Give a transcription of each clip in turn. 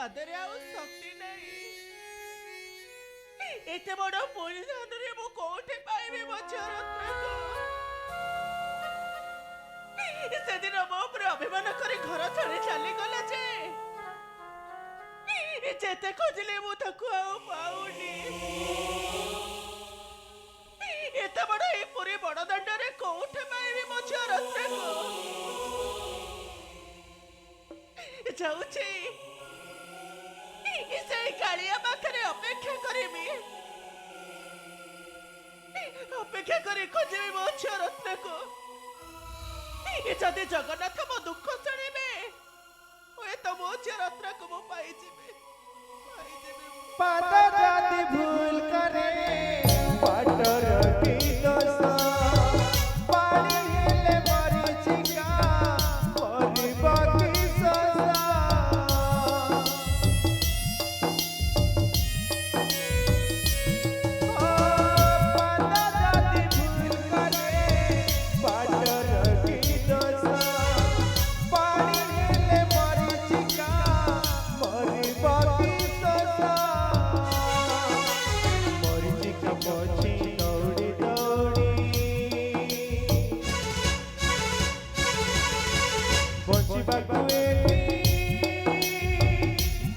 ପାଦରେ ଆଉ ଶକ୍ତି ନାହିଁ। ଏତେ ବଡ ପରିଧାନରେ ମୁଁ କୋଉଠି ପାଇବି ମୋ ଝିଅ ରତ୍ନକୁ? ସେଦିନ ମୋ ଉପରେ ଅଭିମାନ କରି ଘର ଛାଡ଼ି ଚାଲିଗଲା ଯେ ଯେତେ ଖୋଜିଲେ ମୁଁ ତାକୁ ଆଉ ପାଉନି। ଏତେ ବଡ ଏଇ ପୁରୀ ବଡ ଦାଣ୍ଡରେ କୋଉଠି ପାଇବି ମୋ ଝିଅ ରତ୍ନକୁ? ଯାଉଛି ସେଇ କାଳିଆ ପାଖରେ ଅପେକ୍ଷା କରିବି, ଅପେକ୍ଷା କରି ଖୋଜିବି ମୋ ଝିଅ ରତ୍ନକୁ। ଯଦି ଜଗନ୍ନାଥ ମୋ ଦୁଃଖ ଶୁଣିବେ ହୁଏତ ମୋ ଝିଅ ରତ୍ନକୁ ମୁଁ ପାଇଯିବି। ପାଦ ଯଦି ଭୁଲ କରେ ପାଟର କି ଦୋଷ, ପାଣି ହେଲେ ମରିଚିକା କରିବ କି ଶୋଷ। ପାଦ ଯଦି ଭୁଲ କରେ ପାଟର କି ଦୋଷ, ପାଣି ହେଲେ ମରିଚିକା କରିବ କି ଶୋଷ। ମରିଚିକା ପଛେ ଦୌଡ଼ି ଦୌଡ଼ି ବଞ୍ଚିବାକୁ ଏଠି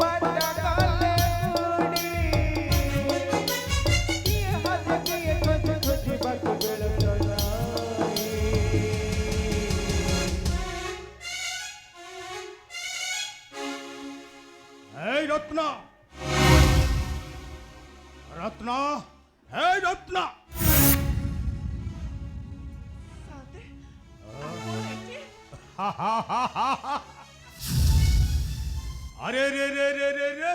ବାଟ କଲେ ବୁଡ଼ି। କିଏ ହାତ କିଏ ଖୋଜି ଖୋଜିବାକୁ ବେଳ ନାହିଁ। Hey Ratna! Ratna! Hey Ratna! ସାତେ କଣ ହେଇଛି? अरे रे रे रे रे रे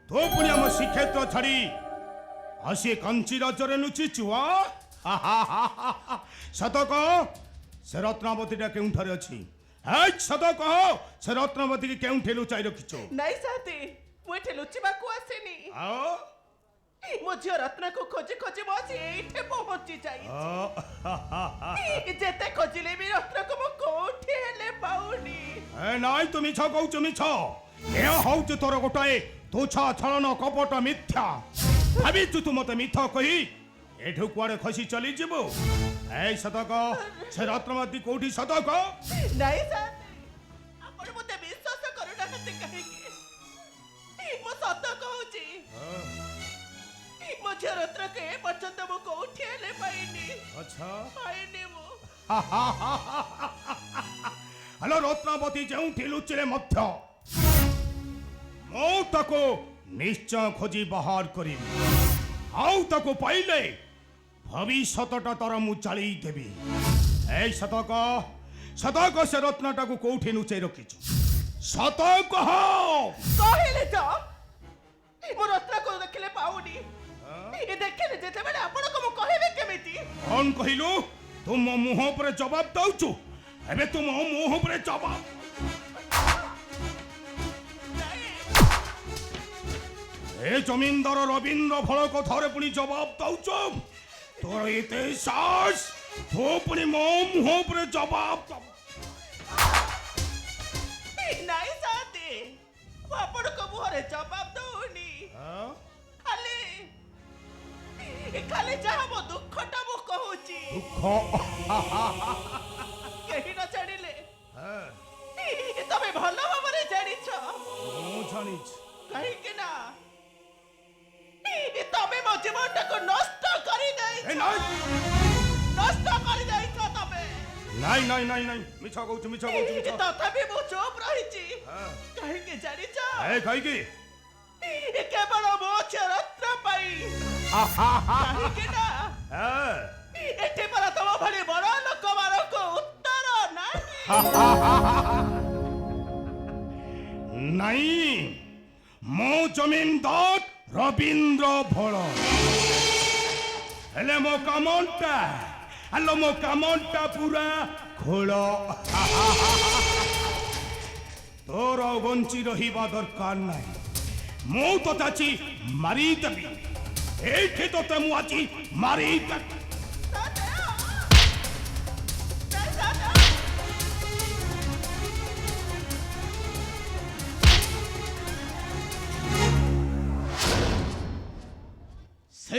तो पुणी आम श्रीक्षेत्र छाड़ी आसी कंची रजरे लुचिचु सत कह से रत्नावतीटा केउठारे अछि? सत कह से रत्नावती की केउठे लुचाई रखिचो? ନାଇଁ ସାତେ ମୁଁ ଏଠି ଲୁଚିବାକୁ ଆସିନି। ମୋ ଝିଅ ରତ୍ନକୁ ଖୋଜି ଖୋଜି ମୁଁ ଆସି ଏଇଠି ପହଞ୍ଚି ଯାଇଛି। ଯେତେ ଖୋଜିଲେ ବି ରତ୍ନକୁ ମୁଁ କୋଉଠି ହେଲେ ପାଉନି। ନାଇଁ ତୁ ମିଛ କହୁଛୁ ମିଛ। ଏ ହଉଛି ତୋର ଗୋଟାଏ ତୁଚ୍ଛା ଛଳନ କପଟ ମିଥ୍ୟା। ଭାବିଛୁ ତୁ ମତେ ମିଥ କହି ଏଠୁ କୁଆଡେ ଖସି ଚାଲିଯିବୁ? ଏଇ ସତକ ସେ ରତ୍ନବତୀ କୋଉଠି ସତକ? ନାଇଁ ସାତେ ଆପଣ ମତେ ବିଶ୍ୱାସ କରୁନାହାନ୍ତି କାହିଁକି? ମୁଁ ସତ କହୁଛି ମୋ ଝିଅ ରତ୍ନକୁ ଏ ପର୍ଯ୍ୟନ୍ତ ମୁଁ କୋଉଠି ହେଲେ ପାଇନି। ଆଚ୍ଛା ପାଇନି ମୁଁ। ହ୍ୟାଲୋ ରତ୍ନାବତୀ ଯେଉଁଠି ଲୁଚିଲେ ମଧ୍ୟ ମୁଁ ତାକୁ ନିଶ୍ଚୟ ଖୋଜି ବାହାର କରିବି। ଆଉ ତାକୁ ପାଇଲେ ଭବିଷ୍ୟତଟା ତାର ମୁଁ ଚାଳେଇ ଦେବି। ଏଇ ସତକ ସତକ ସେ ରତ୍ନଟାକୁ କୋଉଠି ଲୁଚେଇ ରଖିଛୁ? ସତ କହ। କହିଲେ ତ ମୋ ରତ୍ନକୁ ଦେଖିଲେ ପାଉନି। ଦେଖିଲେ ଯେତେବେଳେ ଆପଣଙ୍କୁ ମୁଁ କହିବି କେମିତି? କଣ କହିଲୁ? ତୁ ମୋ ମୁହଁ ଉପରେ ଜବାବ ଦଉଛୁ? ଏବେ ତୁ ମୋ ମୁହଁ ଉପରେ ଜବାବ। ଏ ଜମିଦାର ରବୀନ୍ଦ୍ର ଭଳ କଥାରେ ପୁଣି ଜବାବ ଦଉଛୁ? ତୋର ଏତେ ସାହସ ତୁ ପୁଣି ମୋ ମୁହଁ ଉପରେ ଜବାବ ଦବୁ? ନାଇଁ ସାତେ ମୁଁ ଆପଣଙ୍କ ମୁହଁରେ ଜବାବ ଦଉନି। ଖାଲି ଯାହା ମୋ ଦୁଃଖଟା ମୁଁ କହୁଛି। କେହି ନ ଜାଣିଲେ ତମେ ଭଲ ଭାବରେ ଜାଣିଛ। ମୁଁ ଜାଣିଛି। କାହିଁକି ନା ତମେ ମୋ ଜୀବନଟାକୁ ନଷ୍ଟ କରିଦେଇଛ। ନଷ୍ଟ କରିଦେଇଛ ତମେ। ନାଇଁ ନାଇଁ ନାଇଁ ନାଇଁ ମିଛ କହୁଛୁ ମିଛ କହୁଛୁ ମିଛ। ତଥାପି ମୁଁ ଚୁପ୍ ରହିଛି। କାହିଁକି ଜାଣିଛ? କାହିଁକି? କେବଳ ମୋ ଝିଅ ରତ୍ନ ପାଇଁ। କାହିଁକି ନା ଏଠି ପରା ତମ ଭଳି ବଡ ଲୋକମାନଙ୍କୁ ଉତ୍ତର ନାହିଁ। ନାଇଁ ମୁଁ ଜମିଦାର ରବୀନ୍ଦ୍ର ଭଳ। ହେଲେ ମୋ କାମଟା ହ୍ୟାଲୋ ମୋ କାମଟା ପୁରା ଖୋଳ। ତୋର ବଞ୍ଚି ରହିବା ଦରକାର ନାହିଁ। ମୁଁ ତୋତେ ଆଜି ମାରିଦେବି। ଏଇଠି ତୋତେ ମୁଁ ଆଜି ମାରିଦେବି।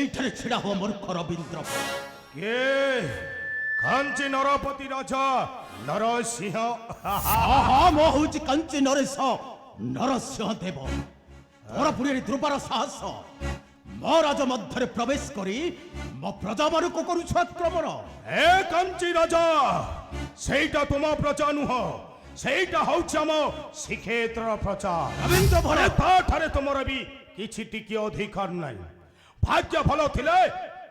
ସେଇଠାରେ ଛିଡ଼ା ହୁଅ ମୂର୍ଖ ରବୀନ୍ଦ୍ର। কে কাঞ্চি নরপতি রাজা নরসিংহ ହଁ ମୁଁ ହଉଛି କାଞ୍ଚି ନରେଶ ନରସିଂହ ଦେବ। ମୋର ପୁରୀରେ ଧ୍ରୁବର ସାହସ ମୋ ରାଜ ମଧ୍ୟରେ ପ୍ରବେଶ କରି ମୋ ପ୍ରଜାମାନଙ୍କୁ କରୁଛୁ ଆକ୍ରମଣ। এ কাঞ্চি রাজা সেইটা তোমার প্রজা নুহ, সেইটা হচ্ছে আম শ্রীক্ষেত্রর প্রজা। রবীন্দ্র ভোলা তাঠারে তোমার বি কিছু টিকি অধিকার নাই। ভাগ্য ভালো থিলে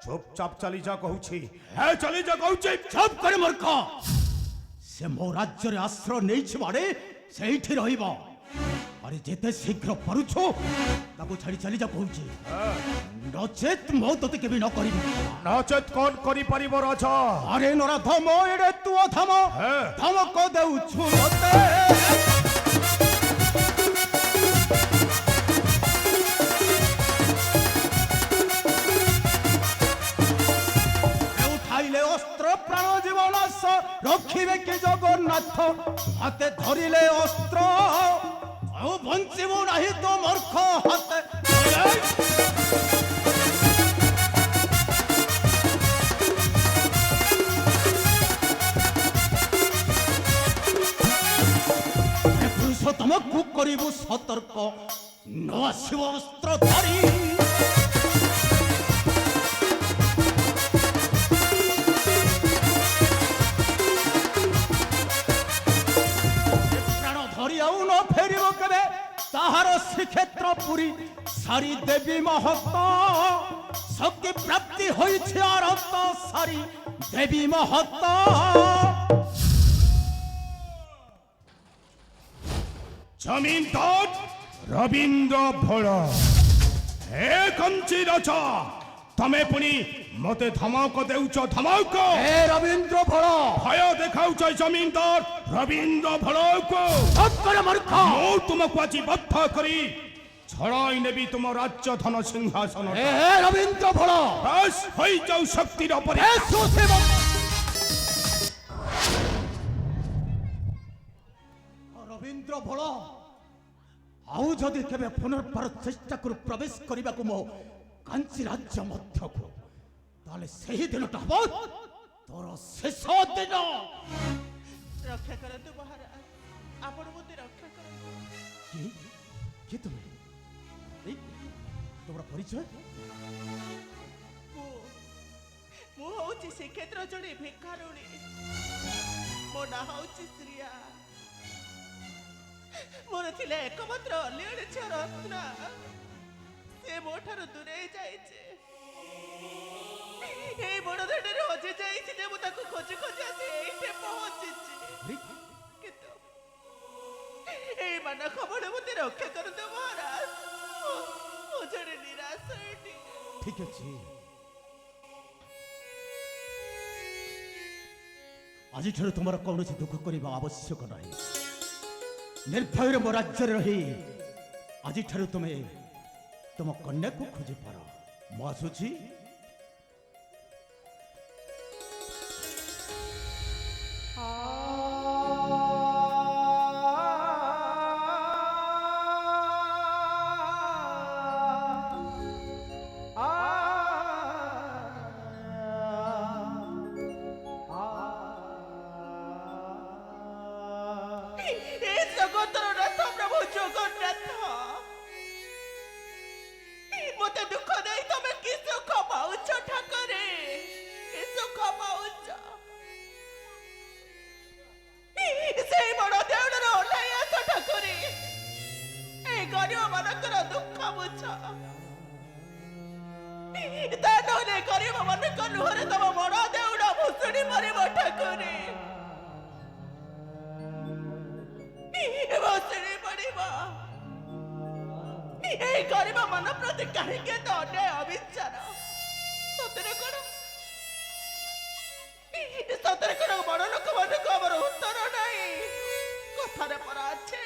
চুপচাপ চালি যা কହୁছি। হ্যাঁ চালি যা কହୁছি। চুপ করে মূর্খ। সে ମୋ ରାଜ୍ୟରେ ଆଶ୍ରୟ ନେଇଛି ମାନେ ସେଇଠି ରହିବ। ଆରେ ଯେତେ ଶୀଘ୍ର ପାରୁଛୁ ତାକୁ ଛାଡ଼ି ଚାଲି ଯା କହୁଛି, ନଚେତ୍ ମୁଁ ତୋତେ କେବେ ନ କରିବି। নচেত কোন করি পারিব রাজা? ଆରେ ନରାଧମ ଏଡ଼େ ତୁ ଅଧମ হ্যাঁ। ଧମକ ଦେଉଛୁ ମତେ। উঠাইলে অস্ত্র প্রাণ জীবন রক্ষিবে কি জগন্নাথ, হাতে ধরিলে অস্ত্র ଆଉ ବଞ୍ଚିବୁ ନାହିଁ ତ ମୂର୍ଖ ହାତେ। ପୁରୁଷୋତ୍ତମକୁ କରିବୁ ସତର୍କ, ନ ଆସିବ ଅସ୍ତ୍ର ଧରି। ପ୍ରାଣ ଧରି ଆଉ ନ ଫେରିବ କେବେ, ତାହାର ଶ୍ରୀକ୍ଷେତ୍ର ପୁରୀ ସାରି ଦେବୀ ମହତ। ଶକ୍ତି ପ୍ରାପ୍ତି ହୋଇଛି ଆରତ ସାରି ଦେବୀ ମହତ। জমিদার রবীন্দ্র ভোল। হে কাঞ্চি রাজা তমে পুনি মতে ধমক দেউছ ধমক। হে রবীন্দ্র ভোল ভয় দেখাউছ জমিদার রবীন্দ্র ভোলকু। সত্তর মূর্খ। মু তোমাকে আজি বদ্ধ করি ছড়াই নেবি তোমার রাজ্য ধন সিংহাসন। হে রবীন্দ্র ভোল বাস হই যাও শক্তির অপরে। রবীন্দ্র ভোল ଆଉ ଯଦି କେବେ ପୁନର୍ବାର ଚେଷ୍ଟା କରୁ ପ୍ରବେଶ କରିବାକୁ ମୋ କାଞ୍ଚି ରାଜ୍ୟ ମଧ୍ୟକୁ, ତାହେଲେ ସେହି ଦିନଟା ହେବ ତୋର ଶେଷ ଦିନ। ରକ୍ଷା କରନ୍ତୁ ମହାରାଜ, ଆପଣ ମୋତେ ରକ୍ଷା କରନ୍ତୁ। କିଏ ତୁମେ? ତୁମର ପରିଚୟ? ମୁଁ ହଉଛି ଶ୍ରୀକ୍ଷେତ୍ର ଜଣେ ଭିକାରୁଣୀ। ମୋ ନାଁ ହଉଛି ଶ୍ରିୟା। ମୋର ଥିଲା ଏକମାତ୍ର ଅଲିଅଳି ଝିଅ ରତ୍ନା। ସେ ମୋ ଠାରୁ ଦୂରେଇ ଯାଇଛି। ଏଇ ବଡ଼ ଦାଣ୍ଡରେ ହଜି ଯାଇଛି ଯେ ମୁଁ ତାକୁ ଖୋଜି ଖୋଜି ଆସି ଏଇଠି ପହଞ୍ଚିଛି। କିନ୍ତୁ ଏଇ ମାନ ଖବର ମୋତେ ରକ୍ଷା କରନ୍ତୁ ମହାରାଜ। ମୁଁ ଜଣେ ନିରାଶ ଏଠି। ଠିକ ଅଛି, ଆଜିଠାରୁ ତୁମର କୌଣସି ଦୁଃଖ କରିବା ଆବଶ୍ୟକ ନାହିଁ। ନିର୍ଭୟରେ ମୋ ରାଜ୍ୟରେ ରହି ଆଜିଠାରୁ ତୁମେ ତୁମ କନ୍ୟାକୁ ଖୋଜିପାର। ମୁଁ ଆସୁଛି। ମୋତେ ଦୁଃଖ ଦେଇ ତମେ କି ସୁଖ ପାଉଛ ଠାକୁରେ? କି ସୁଖ ପାଉଛ? ସେଇ ବଡ଼ ଦେଉଳର ଓହ୍ଲାଇ ଆସ ଠାକୁରେ। এই গরিব ମାନଙ୍କର ଦୁଃଖ ବୁଝ। ତା ନହେଲେ ଗରିବ ମାନଙ୍କ ଲୁହରେ ତମ ବଡ଼ ଦେଉଳ ଭୁଷୁଡ଼ି ମରିବ ଠାକୁରେ। ଭୁଷୁଡ଼ି ପଡ଼ିବ। এই গরিব ମାନ ପ୍ରତି କାହିଁକି ଏତେ ଅନ୍ୟାୟ ଅବିଚାର? ସତରେ କଣ ବଡ଼ ଲୋକମାନଙ୍କୁ ଆମର ଉତ୍ତର ନାହିଁ? କଥାରେ ପରା ଅଛି